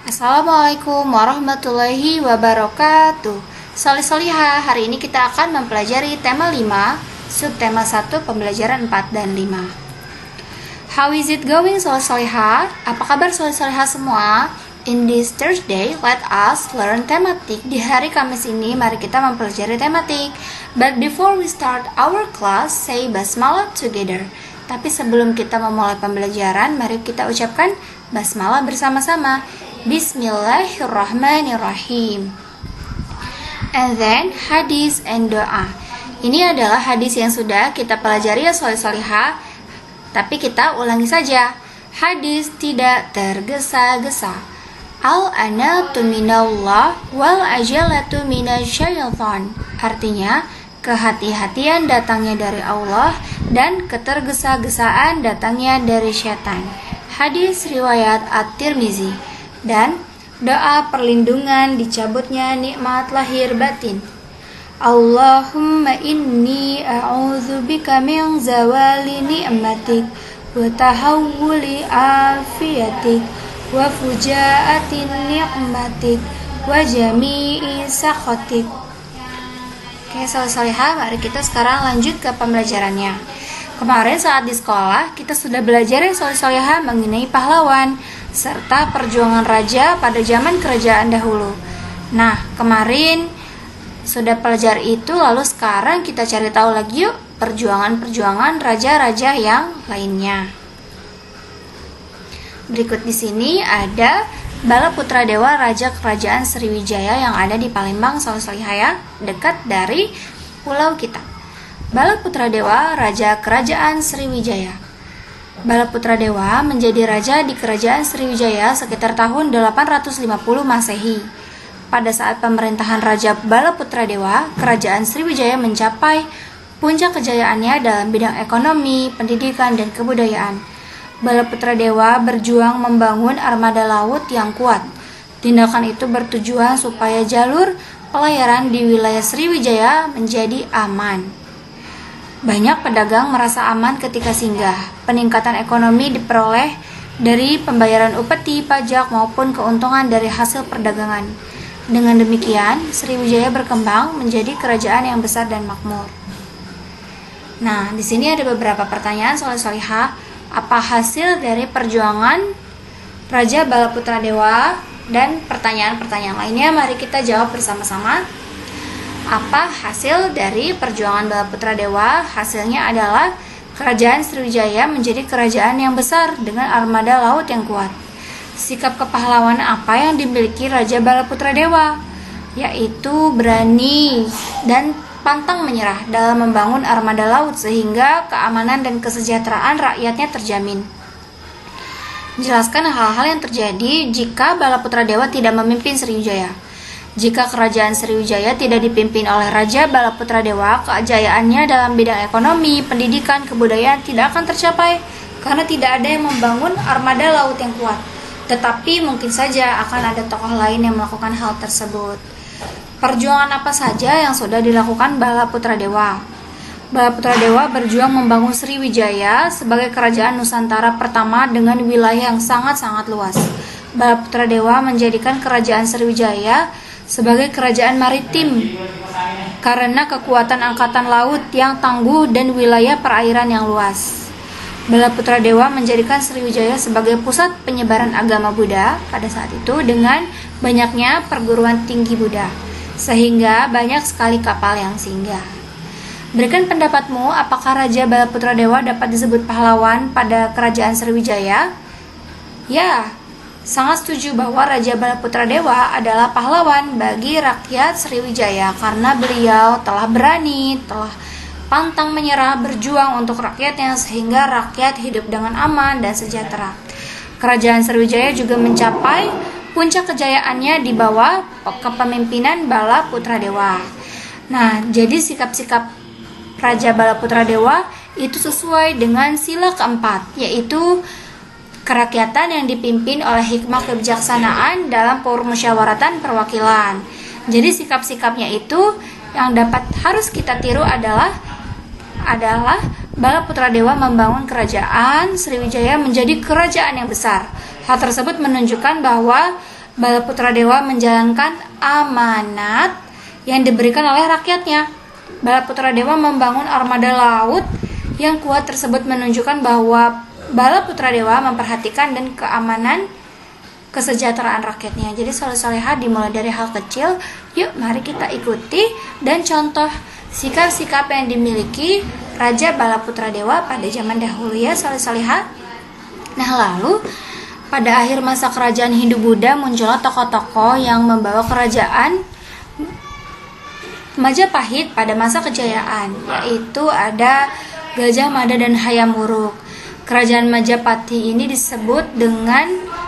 Assalamualaikum warahmatullahi wabarakatuh. Solih-solihah, hari ini kita akan mempelajari tema 5, subtema 1, pembelajaran 4 dan 5. How is it going, solih-solihah? Apa kabar solih-solihah semua? In this Thursday, let us learn tematik. Di hari Kamis ini, mari kita mempelajari tematik. But before we start our class, say basmalah together. Tapi sebelum kita memulai pembelajaran, mari kita ucapkan basmalah bersama-sama. Bismillahirrahmanirrahim. And then hadis and doa. Ini adalah hadis yang sudah kita pelajari ya solih-solihah. Tapi kita ulangi saja. Hadis tidak tergesa-gesa. Al-anatu minallah wal ajalatu minasyaitan. Artinya, kehati-hatian datangnya dari Allah dan ketergesa-gesaan datangnya dari syaitan. Hadis riwayat At-Tirmizi. Dan doa perlindungan dicabutnya nikmat lahir batin. Allahumma inni a'udzubika min zawali ni'matik wa tahawuli afiyatik wa fujaati ni'matik wa jami'i sakhatik. Oke, solih-solihah, mari kita sekarang lanjut ke pembelajarannya. Kemarin saat di sekolah, kita sudah belajar ya solih-solihah mengenai pahlawan serta perjuangan raja pada zaman kerajaan dahulu. Nah, kemarin sudah pelajari itu, lalu sekarang kita cari tahu lagi yuk perjuangan-perjuangan raja-raja yang lainnya. Berikut di sini ada Balaputradewa, Raja Kerajaan Sriwijaya yang ada di Palembang, solih-solihah ya, dekat dari pulau kita. Balaputradewa, Raja Kerajaan Sriwijaya. Balaputradewa menjadi raja di Kerajaan Sriwijaya sekitar tahun 850 Masehi. Pada saat pemerintahan Raja Balaputradewa, Kerajaan Sriwijaya mencapai puncak kejayaannya dalam bidang ekonomi, pendidikan, dan kebudayaan. Balaputradewa berjuang membangun armada laut yang kuat. Tindakan itu bertujuan supaya jalur pelayaran di wilayah Sriwijaya menjadi aman. Banyak pedagang merasa aman ketika singgah. Peningkatan ekonomi diperoleh dari pembayaran upeti, pajak, maupun keuntungan dari hasil perdagangan. Dengan demikian, Sriwijaya berkembang menjadi kerajaan yang besar dan makmur. Nah, di sini ada beberapa pertanyaan solih-solihah. Apa hasil dari perjuangan Raja Balaputradewa? Dan pertanyaan-pertanyaan lainnya mari kita jawab bersama-sama. Apa hasil dari perjuangan Balaputradewa? Hasilnya adalah Kerajaan Sriwijaya menjadi kerajaan yang besar dengan armada laut yang kuat. Sikap kepahlawanan apa yang dimiliki Raja Balaputradewa? Yaitu berani dan pantang menyerah dalam membangun armada laut sehingga keamanan dan kesejahteraan rakyatnya terjamin. Menjelaskan hal-hal yang terjadi jika Balaputradewa tidak memimpin Sriwijaya. Jika kerajaan Sriwijaya tidak dipimpin oleh Raja Balaputradewa, kejayaannya dalam bidang ekonomi, pendidikan, kebudayaan tidak akan tercapai karena tidak ada yang membangun armada laut yang kuat. Tetapi mungkin saja akan ada tokoh lain yang melakukan hal tersebut. Perjuangan apa saja yang sudah dilakukan Balaputradewa? Balaputradewa berjuang membangun Sriwijaya sebagai kerajaan Nusantara pertama dengan wilayah yang sangat-sangat luas. Balaputradewa menjadikan kerajaan Sriwijaya sebagai kerajaan maritim karena kekuatan angkatan laut yang tangguh dan wilayah perairan yang luas. Balaputradewa menjadikan Sriwijaya sebagai pusat penyebaran agama Buddha pada saat itu dengan banyaknya perguruan tinggi Buddha, sehingga banyak sekali kapal yang singgah. Berikan pendapatmu, apakah Raja Balaputradewa dapat disebut pahlawan pada kerajaan Sriwijaya? Ya, sangat setuju bahwa Raja Balaputradewa adalah pahlawan bagi rakyat Sriwijaya karena beliau telah berani, telah pantang menyerah berjuang untuk rakyatnya sehingga rakyat hidup dengan aman dan sejahtera. Kerajaan Sriwijaya juga mencapai puncak kejayaannya di bawah kepemimpinan Balaputradewa. Nah, jadi sikap-sikap Raja Balaputradewa itu sesuai dengan sila keempat, yaitu kerakyatan yang dipimpin oleh hikmah kebijaksanaan dalam permusyawaratan perwakilan. Jadi sikap-sikapnya itu yang harus kita tiru adalah Balaputradewa membangun kerajaan Sriwijaya menjadi kerajaan yang besar. Hal tersebut menunjukkan bahwa Bala Putra Dewa menjalankan amanat yang diberikan oleh rakyatnya. Bala Putra Dewa membangun armada laut yang kuat tersebut menunjukkan bahwa Bala Putra Dewa memperhatikan dan keamanan kesejahteraan rakyatnya. Jadi soleh-solehah dimulai dari hal kecil. Yuk mari kita ikuti dan contoh sikap-sikap yang dimiliki Raja Bala Putra Dewa pada zaman dahulu ya soleh-solehah. Nah lalu pada akhir masa kerajaan Hindu-Buddha muncullah tokoh-tokoh yang membawa kerajaan Majapahit pada masa kejayaan, yaitu ada Gajah Mada dan Hayam Wuruk. Kerajaan Majapahit ini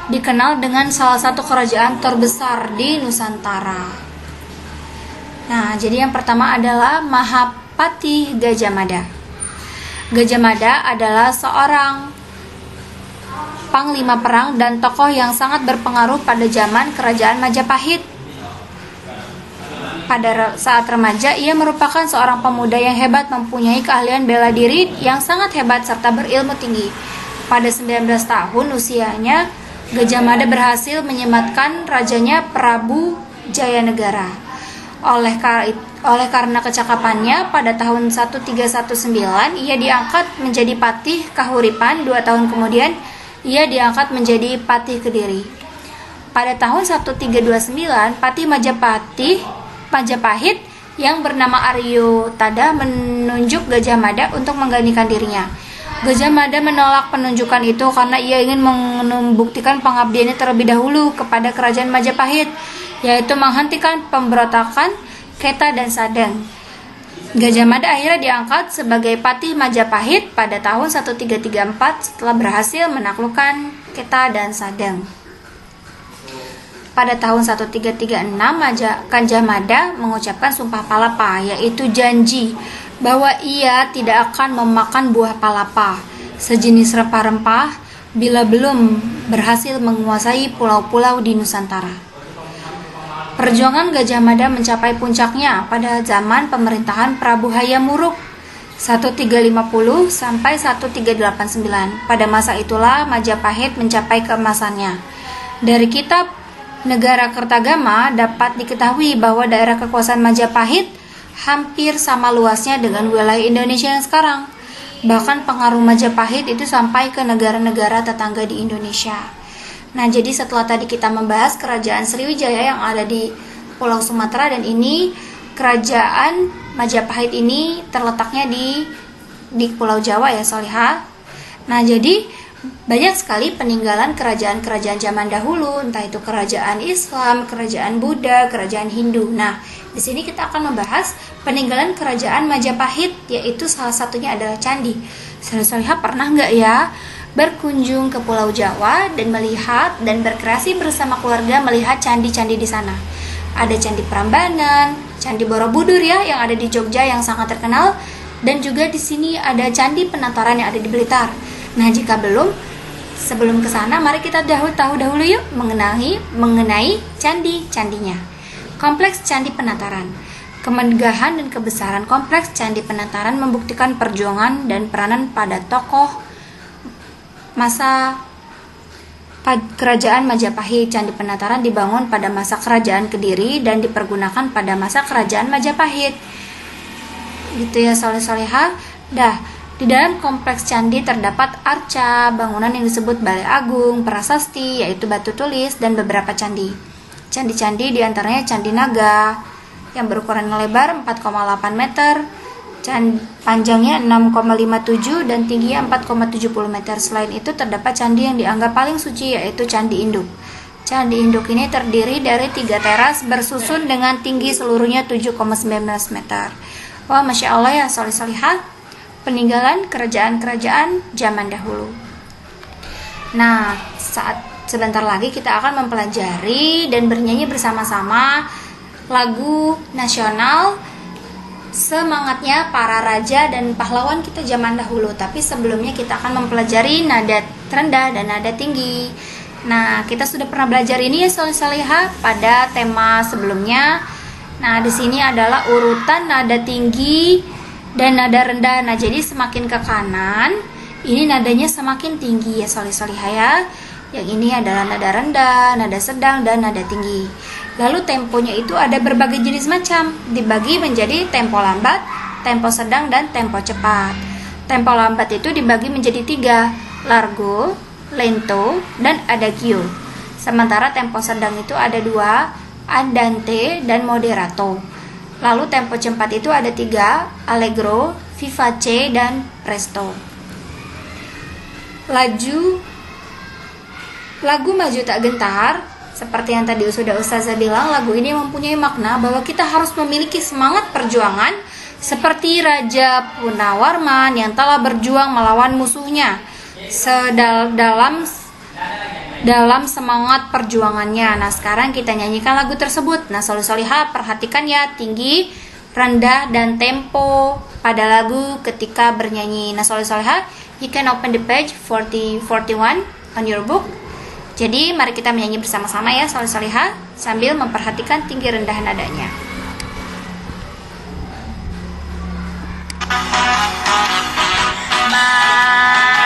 dikenal dengan salah satu kerajaan terbesar di Nusantara. Nah, jadi yang pertama adalah Mahapati Gajah Mada. Gajah Mada adalah seorang panglima perang dan tokoh yang sangat berpengaruh pada zaman kerajaan Majapahit. Pada saat remaja, ia merupakan seorang pemuda yang hebat, mempunyai keahlian bela diri yang sangat hebat serta berilmu tinggi. Pada 19 tahun usianya, Gajah Mada berhasil menyematkan rajanya Prabu Jayanegara. Oleh karena kecakapannya, pada tahun 1319 ia diangkat menjadi Patih Kahuripan. 2 tahun kemudian ia diangkat menjadi Patih Kediri. Pada tahun 1329, Patih Majapahit yang bernama Aryo Tada menunjuk Gajah Mada untuk menggantikan dirinya. Gajah Mada menolak penunjukan itu karena ia ingin membuktikan pengabdiannya terlebih dahulu kepada kerajaan Majapahit, yaitu menghentikan pemberontakan Keta dan Sadeng. Gajah Mada akhirnya diangkat sebagai Patih Majapahit pada tahun 1334 setelah berhasil menaklukkan Keta dan Sadeng. Pada tahun 1336, Gajah Mada mengucapkan sumpah palapa, yaitu janji bahwa ia tidak akan memakan buah palapa, sejenis rempah-rempah, bila belum berhasil menguasai pulau-pulau di Nusantara. Perjuangan Gajah Mada mencapai puncaknya pada zaman pemerintahan Prabu Hayam Wuruk 1350 sampai 1389. Pada masa itulah Majapahit mencapai keemasannya. Dari kitab Negara Kertagama dapat diketahui bahwa daerah kekuasaan Majapahit hampir sama luasnya dengan wilayah Indonesia yang sekarang. Bahkan pengaruh Majapahit itu sampai ke negara-negara tetangga di Indonesia. Nah, jadi setelah tadi kita membahas kerajaan Sriwijaya yang ada di Pulau Sumatera, dan ini kerajaan Majapahit ini terletaknya di Pulau Jawa ya Solihah. Nah, jadi banyak sekali peninggalan kerajaan-kerajaan zaman dahulu, entah itu kerajaan Islam, kerajaan Buddha, kerajaan Hindu. Nah, di sini kita akan membahas peninggalan kerajaan Majapahit, yaitu salah satunya adalah candi. Solihah pernah nggak ya berkunjung ke Pulau Jawa dan melihat dan berkreasi bersama keluarga melihat candi-candi di sana? Ada Candi Prambanan, Candi Borobudur ya yang ada di Jogja yang sangat terkenal, dan juga di sini ada Candi Penataran yang ada di Blitar. Nah, jika belum, sebelum ke sana, mari kita tahu dahulu yuk mengenai candi-candinya. Kompleks Candi Penataran. Kemegahan dan kebesaran kompleks Candi Penataran membuktikan perjuangan dan peranan pada tokoh masa kerajaan Majapahit. Candi Penataran dibangun pada masa kerajaan Kediri dan dipergunakan pada masa kerajaan Majapahit. Gitu ya soleh-solehah. Di dalam kompleks candi terdapat arca, bangunan yang disebut Balai Agung, prasasti, yaitu batu tulis, dan beberapa candi. Candi-candi diantaranya Candi Naga, yang berukuran lebar 4,8 meter, panjangnya 6,57 dan tingginya 4,70 meter. Selain itu terdapat candi yang dianggap paling suci, yaitu Candi Induk. Candi Induk ini terdiri dari 3 teras bersusun dengan tinggi seluruhnya 7,19 meter. Wah, Masya Allah ya soleh-solehah, peninggalan kerajaan-kerajaan zaman dahulu. Nah, sebentar lagi kita akan mempelajari dan bernyanyi bersama-sama lagu nasional semangatnya para raja dan pahlawan kita zaman dahulu. Tapi sebelumnya kita akan mempelajari nada rendah dan nada tinggi. Nah, kita sudah pernah belajar ini ya soleh-solehah pada tema sebelumnya. Nah, di sini adalah urutan nada tinggi dan nada rendah. Nah, jadi semakin ke kanan ini nadanya semakin tinggi ya soleh-solehah ya. Yang ini adalah nada rendah, nada sedang, dan nada tinggi. Lalu temponya itu ada berbagai jenis macam, dibagi menjadi tempo lambat, tempo sedang, dan tempo cepat. Tempo lambat itu dibagi menjadi 3, largo, lento, dan adagio. Sementara tempo sedang itu ada 2, andante, dan moderato. Lalu tempo cepat itu ada 3, allegro, vivace, dan presto. Lagu Maju Tak Gentar, seperti yang tadi sudah Ustazah bilang, lagu ini mempunyai makna bahwa kita harus memiliki semangat perjuangan seperti Raja Punawarman yang telah berjuang melawan musuhnya dalam semangat perjuangannya. Nah, sekarang kita nyanyikan lagu tersebut. Nah, Solihah, perhatikan ya tinggi, rendah, dan tempo pada lagu ketika bernyanyi. Nah, Solihah, you can open the page 41 on your book. Jadi, mari kita menyanyi bersama-sama ya, Solihah, sambil memperhatikan tinggi rendah nadanya.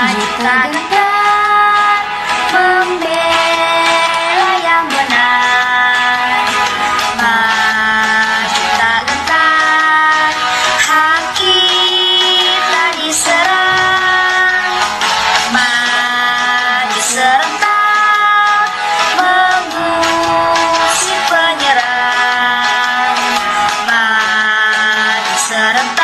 Maju tak gentar, membela yang benar. Maju tak gentar, hak kita diserang. Maju serentak, mengusir penyerang. Maju serentak,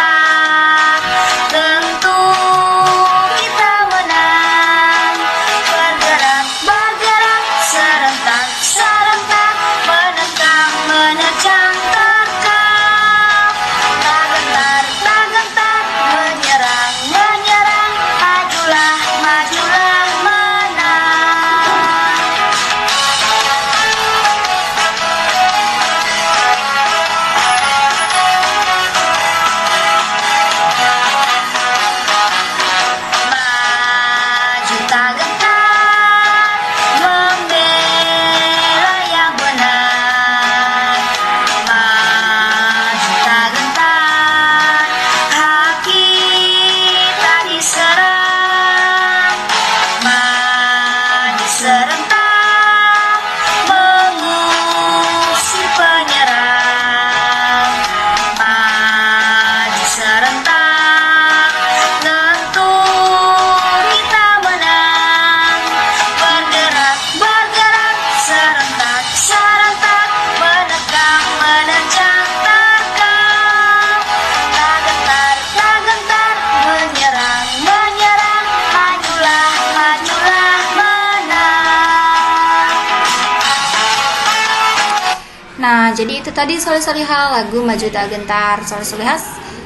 Nah, jadi itu tadi Solihah lagu Maju Tak Gentar. Solihah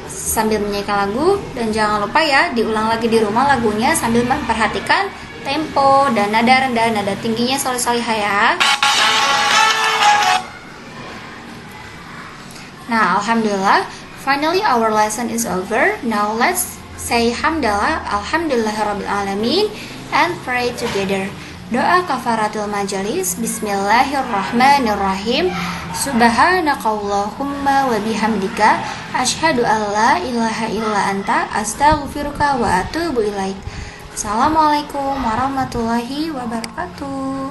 sambil menyanyikan lagu, dan jangan lupa ya diulang lagi di rumah lagunya sambil memperhatikan tempo dan nada rendah, nada tingginya Solihah ya. Nah, alhamdulillah, finally our lesson is over. Now let's say hamdalah, alhamdulillahirabbil alamin, and pray together. Doa kafaratul majalis. Bismillahirrahmanirrahim. Subhanakallahumma wa bihamdika asyhadu an la ilaha illa anta astaghfiruka wa atubu ilaik. Assalamualaikum warahmatullahi wabarakatuh.